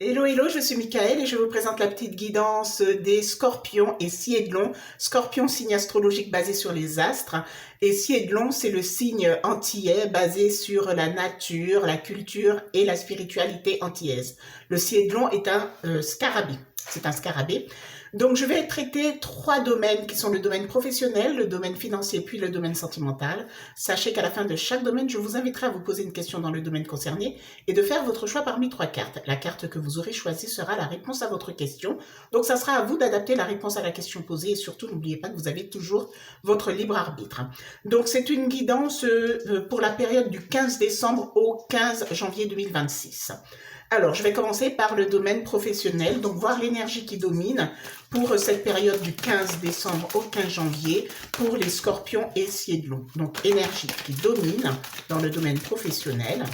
Hello, hello, je suis Michael et je vous présente la petite guidance des scorpions et Siedlon. Scorpion, signe astrologique basé sur les astres, et Siedlon, c'est le signe antillais basé sur la nature, la culture et la spiritualité antillaise. Le Siedlon est un scarabée. C'est un scarabée. Donc, je vais traiter trois domaines qui sont le domaine professionnel, le domaine financier, puis le domaine sentimental. Sachez qu'à la fin de chaque domaine, je vous inviterai à vous poser une question dans le domaine concerné et de faire votre choix parmi trois cartes. La carte que vous aurez choisie sera la réponse à votre question. Donc, ça sera à vous d'adapter la réponse à la question posée et surtout, n'oubliez pas que vous avez toujours votre libre arbitre. Donc, c'est une guidance pour la période du 15 décembre au 15 janvier 2026. Alors, je vais commencer par le domaine professionnel, donc voir l'énergie qui domine pour cette période du 15 décembre au 15 janvier pour les scorpions et siedlons. Donc, énergie qui domine dans le domaine professionnel.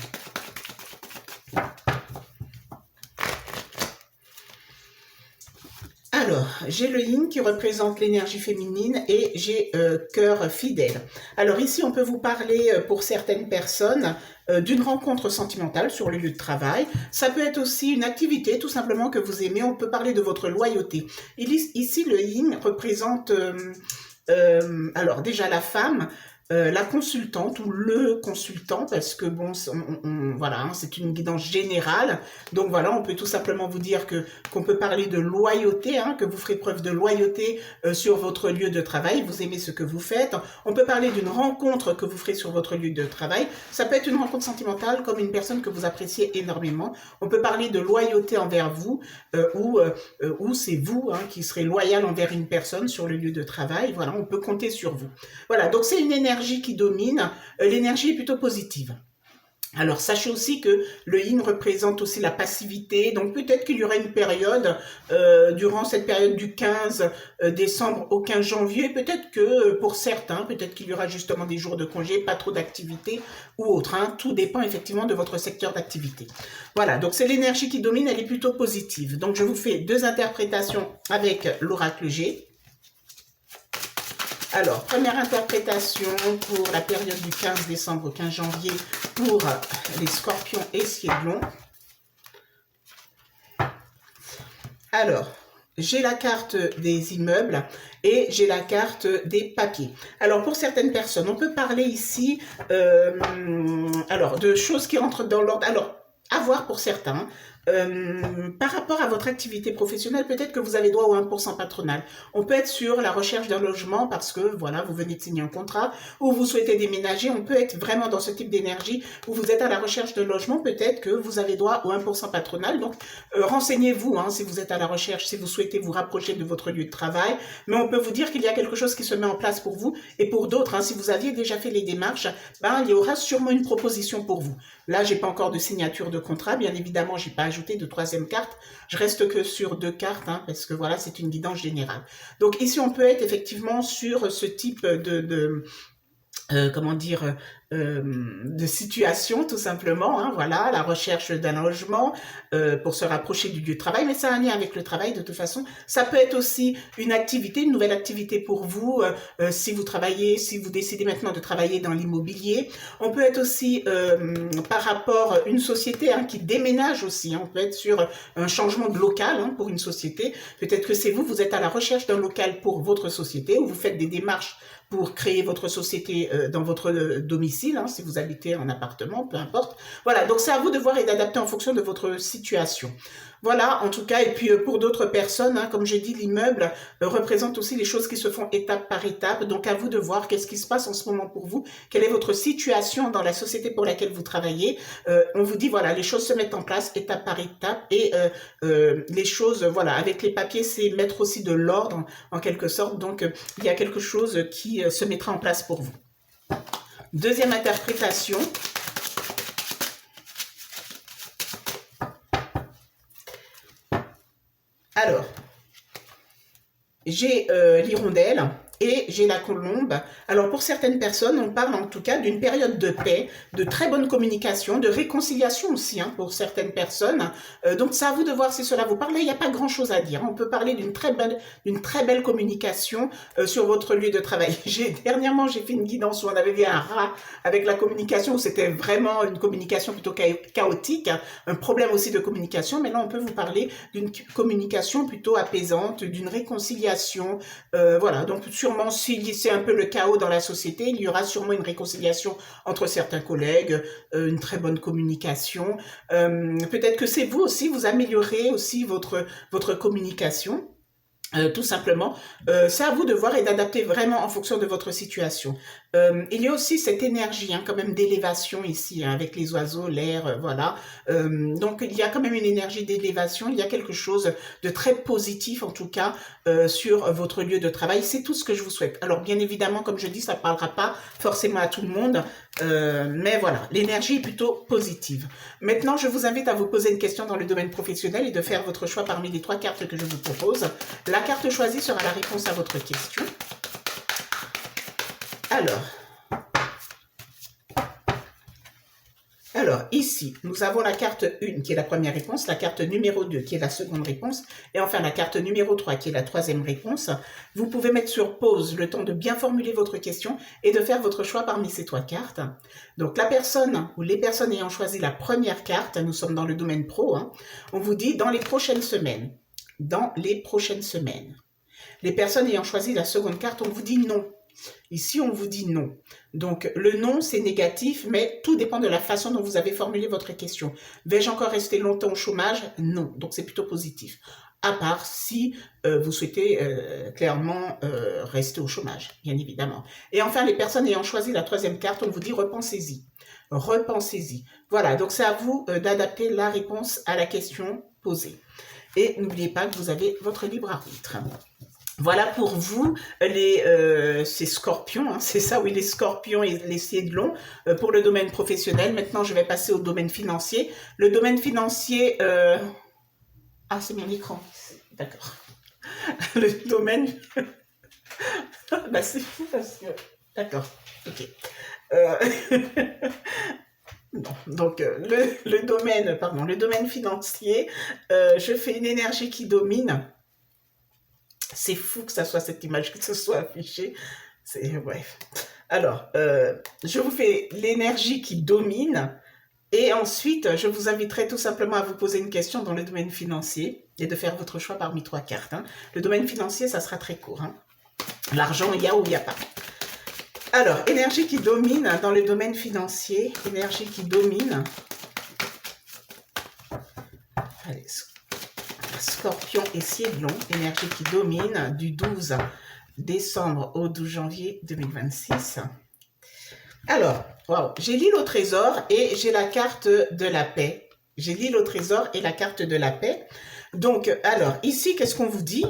Alors, j'ai le yin qui représente l'énergie féminine et j'ai cœur fidèle. Alors ici, on peut vous parler pour certaines personnes d'une rencontre sentimentale sur le lieu de travail. Ça peut être aussi une activité tout simplement que vous aimez. On peut parler de votre loyauté. Ici, le yin représente alors déjà la femme, la consultante ou le consultant, parce que bon, voilà, hein, c'est une guidance générale. Donc voilà, on peut tout simplement vous dire que qu'on peut parler de loyauté, hein, que vous ferez preuve de loyauté sur votre lieu de travail. Vous aimez ce que vous faites. On peut parler d'une rencontre que vous ferez sur votre lieu de travail. Ça peut être une rencontre sentimentale comme une personne que vous appréciez énormément. On peut parler de loyauté envers vous ou c'est vous hein, qui serez loyal envers une personne sur le lieu de travail. Voilà, on peut compter sur vous. Voilà, donc c'est une énergie qui domine. L'énergie est plutôt positive. Alors, sachez aussi que le yin représente aussi la passivité. Donc, peut-être qu'il y aura une période, durant cette période du 15 décembre au 15 janvier, peut-être que pour certains, peut-être qu'il y aura justement des jours de congé, pas trop d'activité ou autre. Hein. Tout dépend effectivement de votre secteur d'activité. Voilà, donc c'est l'énergie qui domine, elle est plutôt positive. Donc, je vous fais deux interprétations avec l'oracle G. Alors, première interprétation pour la période du 15 décembre au 15 janvier pour les scorpions et siedlons. Alors, j'ai la carte des immeubles et j'ai la carte des papiers. Alors, pour certaines personnes, on peut parler ici alors, de choses qui rentrent dans l'ordre. Alors, à voir pour certains. Par rapport à votre activité professionnelle, peut-être que vous avez droit au 1% patronal. On peut être sur la recherche d'un logement parce que voilà, vous venez de signer un contrat ou vous souhaitez déménager. On peut être vraiment dans ce type d'énergie où vous êtes à la recherche de logement. Peut-être que vous avez droit au 1% patronal. Donc, renseignez-vous hein, si vous êtes à la recherche, si vous souhaitez vous rapprocher de votre lieu de travail. Mais on peut vous dire qu'il y a quelque chose qui se met en place pour vous et pour d'autres. Hein, si vous aviez déjà fait les démarches, ben, il y aura sûrement une proposition pour vous. Là, j'ai pas encore de signature de contrat. Bien évidemment, j'ai pas ajouté de troisième carte. Je reste que sur deux cartes hein, parce que voilà, c'est une guidance générale. Donc ici, on peut être effectivement sur ce type comment dire, de situation tout simplement, hein, voilà, la recherche d'un logement pour se rapprocher du lieu de travail, mais ça a un lien avec le travail de toute façon. Ça peut être aussi une activité, une nouvelle activité pour vous, si vous travaillez, si vous décidez maintenant de travailler dans l'immobilier. On peut être aussi par rapport à une société hein, qui déménage aussi, hein. On peut être sur un changement de local hein, pour une société. Peut-être que c'est vous, vous êtes à la recherche d'un local pour votre société ou vous faites des démarches pour créer votre société dans votre domicile, hein, si vous habitez en appartement, peu importe. Voilà, donc c'est à vous de voir et d'adapter en fonction de votre situation. Voilà, en tout cas, et puis pour d'autres personnes, hein, comme j'ai dit, l'immeuble représente aussi les choses qui se font étape par étape, donc à vous de voir qu'est-ce qui se passe en ce moment pour vous, quelle est votre situation dans la société pour laquelle vous travaillez. On vous dit, voilà, les choses se mettent en place étape par étape, et les choses, voilà, avec les papiers, c'est mettre aussi de l'ordre, en quelque sorte, donc il y a quelque chose qui se mettra en place pour vous. Deuxième interprétation. Alors, j'ai l'hirondelle et j'ai la colombe. Alors pour certaines personnes, on parle en tout cas d'une période de paix, de très bonne communication, de réconciliation aussi hein, pour certaines personnes. Donc c'est à vous de voir si cela vous parle. Il n'y a pas grand-chose à dire. On peut parler d'une très belle communication sur votre lieu de travail. Dernièrement, j'ai fait une guidance où on avait vu un rat avec la communication, où c'était vraiment une communication plutôt chaotique, hein, un problème aussi de communication, mais là on peut vous parler d'une communication plutôt apaisante, d'une réconciliation, voilà, donc sûrement si c'est un peu le chaos dans la société, il y aura sûrement une réconciliation entre certains collègues, une très bonne communication, peut-être que c'est vous aussi, vous améliorez aussi votre communication. Tout simplement, c'est à vous de voir et d'adapter vraiment en fonction de votre situation. Il y a aussi cette énergie hein, quand même d'élévation ici, hein, avec les oiseaux, l'air, voilà. Donc il y a quand même une énergie d'élévation, il y a quelque chose de très positif en tout cas sur votre lieu de travail. C'est tout ce que je vous souhaite. Alors bien évidemment, comme je dis, ça ne parlera pas forcément à tout le monde, mais voilà, l'énergie est plutôt positive. Maintenant, je vous invite à vous poser une question dans le domaine professionnel et de faire votre choix parmi les 3 cartes que je vous propose. La carte choisie sera la réponse à votre question. Alors, ici, nous avons la carte 1 qui est la première réponse, la carte numéro 2 qui est la seconde réponse, et enfin la carte numéro 3 qui est la troisième réponse. Vous pouvez mettre sur pause le temps de bien formuler votre question et de faire votre choix parmi ces 3 cartes. Donc, la personne ou les personnes ayant choisi la première carte, nous sommes dans le domaine pro, hein, on vous dit dans les prochaines semaines. Dans les prochaines semaines. Les personnes ayant choisi la seconde carte, on vous dit non. Ici, on vous dit non. Donc, le non, c'est négatif, mais tout dépend de la façon dont vous avez formulé votre question. Vais-je encore rester longtemps au chômage? Non. Donc, c'est plutôt positif. À part si vous souhaitez clairement rester au chômage, bien évidemment. Et enfin, les personnes ayant choisi la troisième carte, on vous dit repensez-y. Repensez-y. Voilà, donc c'est à vous d'adapter la réponse à la question posée. Et n'oubliez pas que vous avez votre libre arbitre. Voilà pour vous, ces scorpions, hein, c'est ça, oui, les scorpions et les cédlons pour le domaine professionnel. Maintenant, je vais passer au domaine financier. Le domaine financier... Ah, c'est mon écran. D'accord. Le domaine... bah, c'est fou parce que... D'accord, ok. Non. Donc, le domaine financier, je fais une énergie qui domine. C'est fou que ça soit cette image, que ce soit affiché. Bref. Alors, je vous fais l'énergie qui domine. Et ensuite, je vous inviterai tout simplement à vous poser une question dans le domaine financier et de faire votre choix parmi 3 cartes. Hein. Le domaine financier, ça sera très court. Hein. L'argent, il y a ou il n'y a pas. Alors, énergie qui domine dans le domaine financier. Énergie qui domine. Allez, Scorpion et Cédlon, énergie qui domine du 12 décembre au 12 janvier 2026. Alors, wow, j'ai l'île au trésor et j'ai la carte de la paix. J'ai l'île au trésor et la carte de la paix. Donc, alors, ici, qu'est-ce qu'on vous dit?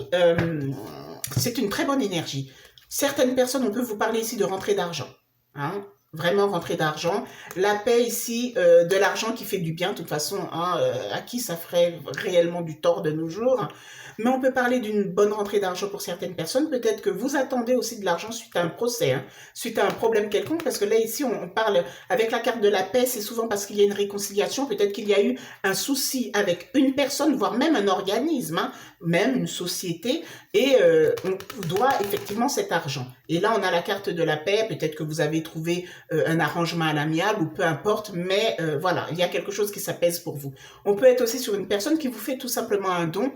C'est une très bonne énergie. Certaines personnes, on peut vous parler ici de rentrée d'argent. Hein? Vraiment rentrée d'argent. La paix ici, de l'argent qui fait du bien, de toute façon, hein, à qui ça ferait réellement du tort de nos jours. Mais on peut parler d'une bonne rentrée d'argent pour certaines personnes. Peut-être que vous attendez aussi de l'argent suite à un procès, hein, suite à un problème quelconque, parce que là, ici, on parle avec la carte de la paix, c'est souvent parce qu'il y a une réconciliation. Peut-être qu'il y a eu un souci avec une personne, voire même un organisme, hein, même une société, et on doit effectivement cet argent. Et là, on a la carte de la paix. Peut-être que vous avez trouvé un arrangement à l'amiable ou peu importe, mais voilà, il y a quelque chose qui s'apaise pour vous. On peut être aussi sur une personne qui vous fait tout simplement un don.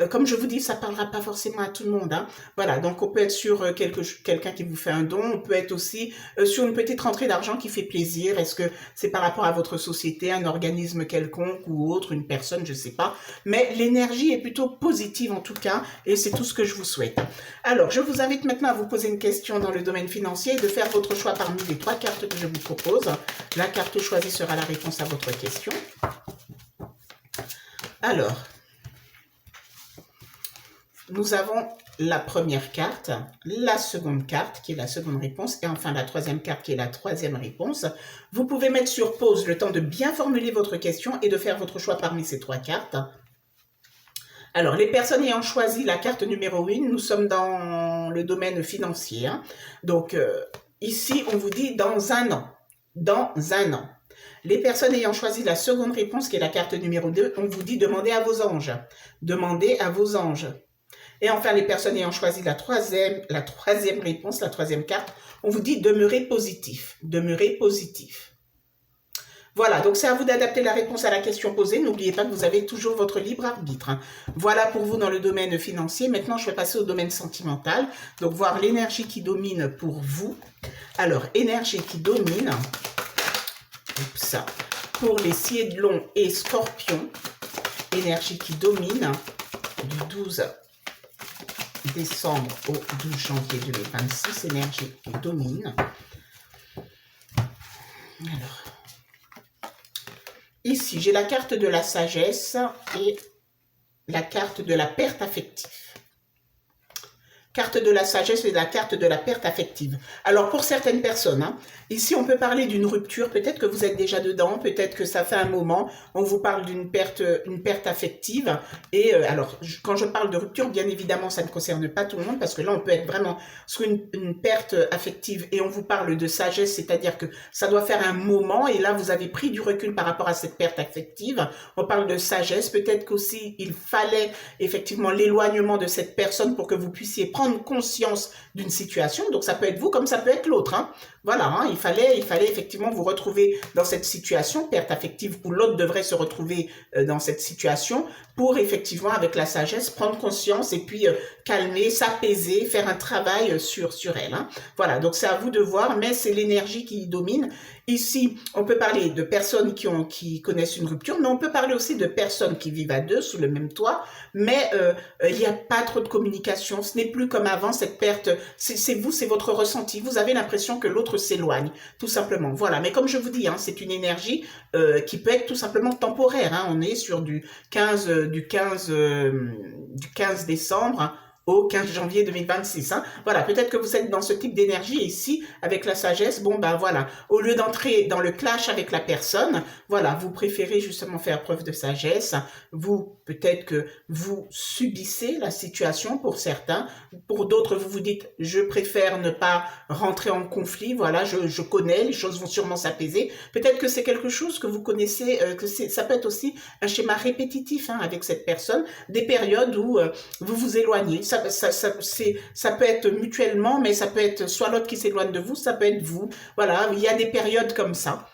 Comme je vous dis, ça ne parlera pas forcément à tout le monde. Hein. Voilà, donc on peut être sur quelqu'un qui vous fait un don. On peut être aussi sur une petite rentrée d'argent qui fait plaisir. Est-ce que c'est par rapport à votre société, un organisme quelconque ou autre, une personne, je ne sais pas. Mais l'énergie est plutôt positive en tout cas et c'est tout ce que je vous souhaite. Alors, je vous invite maintenant à vous poser une question dans le domaine financier et de faire votre choix parmi les 3 cartes que je vous propose. La carte choisie sera la réponse à votre question. Alors, nous avons la première carte, la seconde carte qui est la seconde réponse et enfin la troisième carte qui est la troisième réponse. Vous pouvez mettre sur pause le temps de bien formuler votre question et de faire votre choix parmi ces 3 cartes. Alors, les personnes ayant choisi la carte numéro 1, nous sommes dans le domaine financier. Hein. Donc, ici, on vous dit dans un an. Dans un an. Les personnes ayant choisi la seconde réponse, qui est la carte numéro 2, on vous dit demandez à vos anges. Demandez à vos anges. Et enfin, les personnes ayant choisi la troisième réponse, la troisième carte, on vous dit demeurez positif. Demeurez positif. Voilà, donc c'est à vous d'adapter la réponse à la question posée. N'oubliez pas que vous avez toujours votre libre arbitre. Voilà pour vous dans le domaine financier. Maintenant, je vais passer au domaine sentimental. Donc, voir l'énergie qui domine pour vous. Alors, énergie qui domine. Ça. Pour les Siedlons et Scorpions. Énergie qui domine du 12 décembre au 12 janvier 2026. Énergie qui domine. Alors. Ici, j'ai la carte de la sagesse et la carte de la perte affective. Carte de la sagesse et la carte de la perte affective. Alors, pour certaines personnes, hein, ici, on peut parler d'une rupture. Peut-être que vous êtes déjà dedans. Peut-être que ça fait un moment. On vous parle d'une perte affective. Et alors, quand je parle de rupture, bien évidemment, ça ne concerne pas tout le monde parce que là, on peut être vraiment sur une perte affective et on vous parle de sagesse, c'est-à-dire que ça doit faire un moment et là, vous avez pris du recul par rapport à cette perte affective. On parle de sagesse. Peut-être qu'aussi, il fallait effectivement l'éloignement de cette personne pour que vous puissiez prendre conscience d'une situation, donc ça peut être vous comme ça peut être l'autre. Hein. Voilà, hein, il fallait effectivement vous retrouver dans cette situation, perte affective, où l'autre devrait se retrouver dans cette situation pour effectivement, avec la sagesse, prendre conscience et puis calmer, s'apaiser, faire un travail sur elle. Hein. Voilà, donc c'est à vous de voir, mais c'est l'énergie qui domine. Ici, on peut parler de personnes qui connaissent une rupture, mais on peut parler aussi de personnes qui vivent à deux sous le même toit, mais il n'y a pas trop de communication, ce n'est plus comme avant, cette perte, c'est vous, c'est votre ressenti, vous avez l'impression que l'autre s'éloigne, tout simplement, voilà, mais comme je vous dis, hein, c'est une énergie qui peut être tout simplement temporaire, hein. On est sur du 15 décembre, hein, au 15 janvier 2026. Hein. Voilà, peut-être que vous êtes dans ce type d'énergie ici, avec la sagesse, bon ben voilà, au lieu d'entrer dans le clash avec la personne, voilà, vous préférez justement faire preuve de sagesse, vous, peut-être que vous subissez la situation pour certains, pour d'autres, vous vous dites, je préfère ne pas rentrer en conflit, voilà, je connais, les choses vont sûrement s'apaiser, peut-être que c'est quelque chose que vous connaissez, ça peut être aussi un schéma répétitif hein, avec cette personne, des périodes où vous vous éloignez, ça peut être mutuellement, mais ça peut être soit l'autre qui s'éloigne de vous, ça peut être vous. Voilà, il y a des périodes comme ça.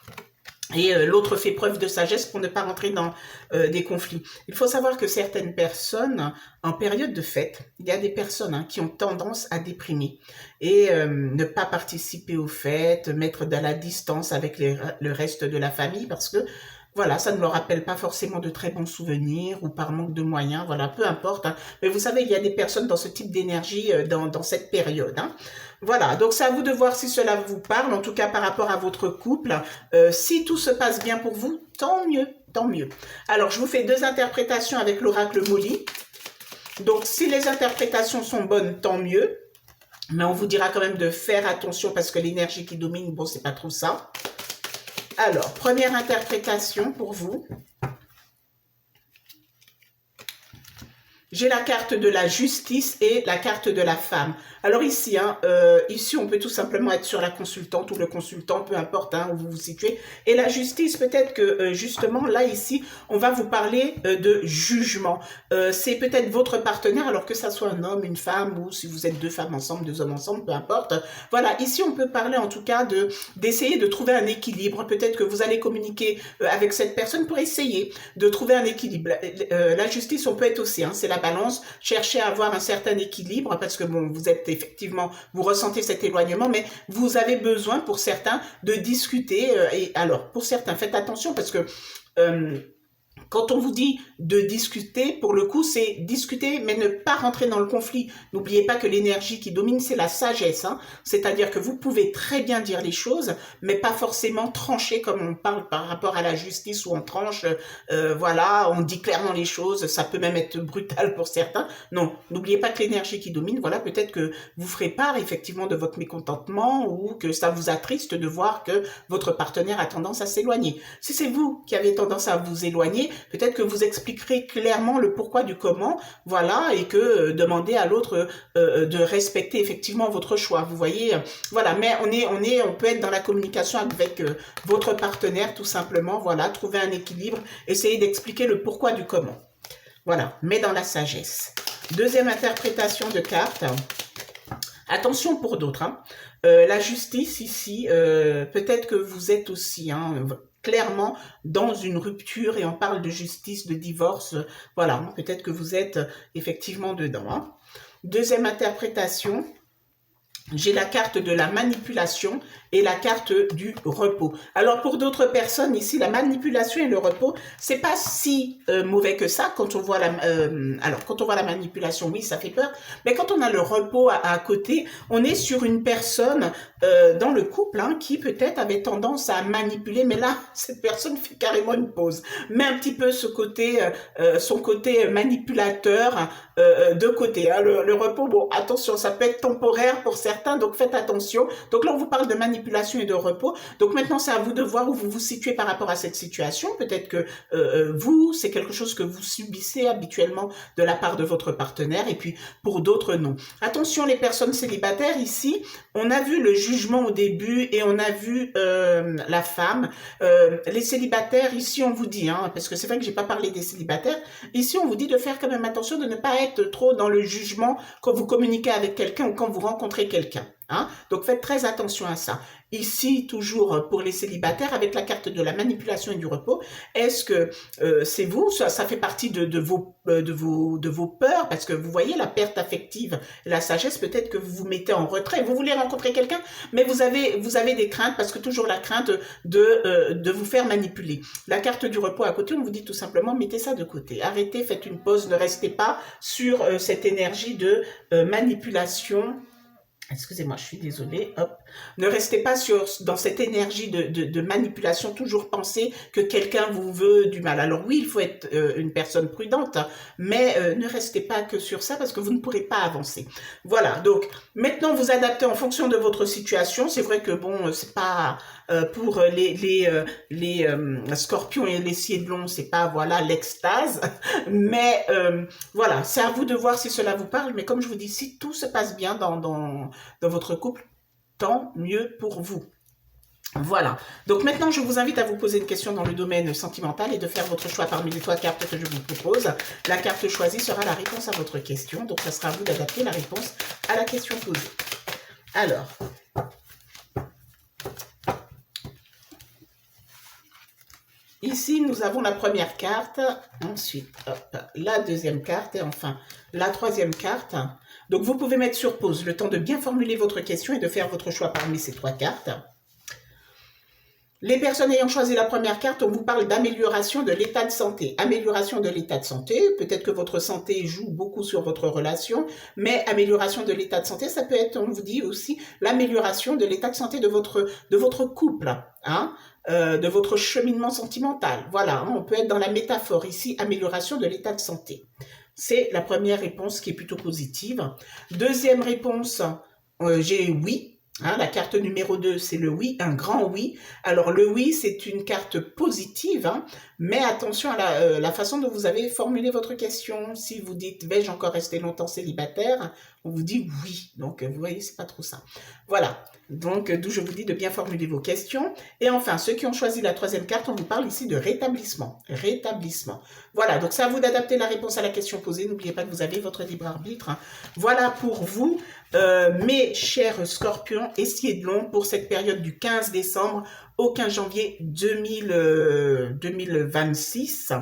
Et l'autre fait preuve de sagesse pour ne pas rentrer dans des conflits. Il faut savoir que certaines personnes, en période de fête, il y a des personnes hein, qui ont tendance à déprimer et ne pas participer aux fêtes, mettre de la distance avec le reste de la famille parce que voilà, ça ne leur rappelle pas forcément de très bons souvenirs ou par manque de moyens, voilà, peu importe. Hein. Mais vous savez, il y a des personnes dans ce type d'énergie dans cette période. Hein. Voilà, donc c'est à vous de voir si cela vous parle, en tout cas par rapport à votre couple. Si tout se passe bien pour vous, tant mieux, tant mieux. Alors, je vous fais deux interprétations avec l'oracle Molly. Donc, si les interprétations sont bonnes, tant mieux. Mais on vous dira quand même de faire attention parce que l'énergie qui domine, bon, c'est pas trop ça. Alors, première interprétation pour vous. J'ai la carte de la justice et la carte de la femme. Alors ici, hein, ici on peut tout simplement être sur la consultante ou le consultant, peu importe hein, où vous vous situez. Et la justice, peut-être que justement, là, ici, on va vous parler de jugement. C'est peut-être votre partenaire, alors que ça soit un homme, une femme, ou si vous êtes deux femmes ensemble, deux hommes ensemble, peu importe. Voilà, ici, on peut parler en tout cas d'essayer de trouver un équilibre. Peut-être que vous allez communiquer avec cette personne pour essayer de trouver un équilibre. La justice, on peut être aussi, hein, c'est la balance, chercher à avoir un certain équilibre, parce que bon, vous êtes effectivement, vous ressentez cet éloignement, mais vous avez besoin pour certains de discuter, et alors pour certains, faites attention parce que quand on vous dit de discuter, pour le coup, c'est discuter, mais ne pas rentrer dans le conflit. N'oubliez pas que l'énergie qui domine, c'est la sagesse. Hein. C'est-à-dire que vous pouvez très bien dire les choses, mais pas forcément trancher comme on parle par rapport à la justice où on tranche, voilà, on dit clairement les choses, ça peut même être brutal pour certains. Non, n'oubliez pas que l'énergie qui domine, voilà, peut-être que vous ferez part effectivement de votre mécontentement ou que ça vous attriste de voir que votre partenaire a tendance à s'éloigner. Si c'est vous qui avez tendance à vous éloigner, peut-être que vous expliquerez clairement le pourquoi du comment, voilà, et que demandez à l'autre de respecter effectivement votre choix. Vous voyez, voilà, mais on peut être dans la communication avec votre partenaire tout simplement, voilà, trouver un équilibre, essayer d'expliquer le pourquoi du comment. Voilà, mais dans la sagesse. Deuxième interprétation de carte. Attention pour d'autres, hein. La justice ici, peut-être que vous êtes aussi clairement dans une rupture et on parle de justice, de divorce, voilà, peut-être que vous êtes effectivement dedans, hein. Deuxième interprétation, j'ai la carte de la manipulation et la carte du repos. Alors pour d'autres personnes ici, la manipulation et le repos, c'est pas si mauvais que ça quand on voit alors quand on voit la manipulation, oui, ça fait peur, mais quand on a le repos à côté, on est sur une personne dans le couple qui peut-être avait tendance à manipuler, mais là cette personne fait carrément une pause, met un petit peu ce côté, son côté manipulateur de côté. Le repos, bon, attention, ça peut être temporaire pour certains, donc faites attention. Donc là, on vous parle de manipulation et de repos. Donc maintenant, c'est à vous de voir où vous vous situez par rapport à cette situation. Peut-être que vous, c'est quelque chose que vous subissez habituellement de la part de votre partenaire, et puis pour d'autres, non. Attention, les personnes célibataires, ici, on a vu le jugement au début et on a vu la femme. Les célibataires, ici, on vous dit, parce que c'est vrai que j'ai pas parlé des célibataires, ici, on vous dit de faire quand même attention, de ne pas être trop dans le jugement quand vous communiquez avec quelqu'un ou quand vous rencontrez quelqu'un. Donc faites très attention à ça. Ici, toujours pour les célibataires, avec la carte de la manipulation et du repos, est-ce que c'est vous, ça fait partie de vos peurs, parce que vous voyez la perte affective, la sagesse, peut-être que vous vous mettez en retrait, vous voulez rencontrer quelqu'un, mais vous avez des craintes, parce que toujours la crainte de vous faire manipuler. La carte du repos à côté, on vous dit tout simplement, mettez ça de côté, arrêtez, faites une pause, ne restez pas sur cette énergie de manipulation. Excusez-moi, je suis désolée, hop. Ne restez pas dans cette énergie de manipulation, toujours penser que quelqu'un vous veut du mal. Alors oui, il faut être une personne prudente, mais ne restez pas que sur ça parce que vous ne pourrez pas avancer. Voilà, donc maintenant vous adaptez en fonction de votre situation. C'est vrai que bon, c'est pas pour les scorpions et les cielons, c'est pas voilà l'extase, mais voilà, c'est à vous de voir si cela vous parle. Mais comme je vous dis, si tout se passe bien dans votre couple, tant mieux pour vous. Voilà. Donc maintenant, je vous invite à vous poser une question dans le domaine sentimental et de faire votre choix parmi les 3 cartes que je vous propose. La carte choisie sera la réponse à votre question. Donc, ça sera à vous d'adapter la réponse à la question posée. Alors, ici, nous avons la première carte, ensuite hop, la deuxième carte et enfin la troisième carte. Donc, vous pouvez mettre sur pause le temps de bien formuler votre question et de faire votre choix parmi ces 3 cartes. Les personnes ayant choisi la première carte, on vous parle d'amélioration de l'état de santé. Amélioration de l'état de santé, peut-être que votre santé joue beaucoup sur votre relation, mais amélioration de l'état de santé, ça peut être, on vous dit aussi, l'amélioration de l'état de santé de votre couple, de votre cheminement sentimental. Voilà, on peut être dans la métaphore ici, amélioration de l'état de santé. C'est la première réponse qui est plutôt positive. Deuxième réponse, j'ai oui. La carte numéro 2, c'est le oui, un grand oui. Alors le oui, c'est une carte positive, mais attention à la façon dont vous avez formulé votre question. Si vous dites, vais-je encore rester longtemps célibataire? On vous dit oui. Donc vous voyez, c'est pas trop ça. Voilà. Donc d'où je vous dis de bien formuler vos questions. Et enfin, ceux qui ont choisi la troisième carte, on vous parle ici de rétablissement. Rétablissement. Voilà, donc c'est à vous d'adapter la réponse à la question posée. N'oubliez pas que vous avez votre libre arbitre. Voilà pour vous. Mes chers scorpions et cielons pour cette période du 15 décembre au 15 janvier 2026.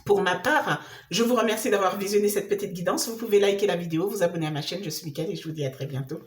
Pour ma part, je vous remercie d'avoir visionné cette petite guidance. Vous pouvez liker la vidéo, vous abonner à ma chaîne. Je suis Mickaëlle et je vous dis à très bientôt.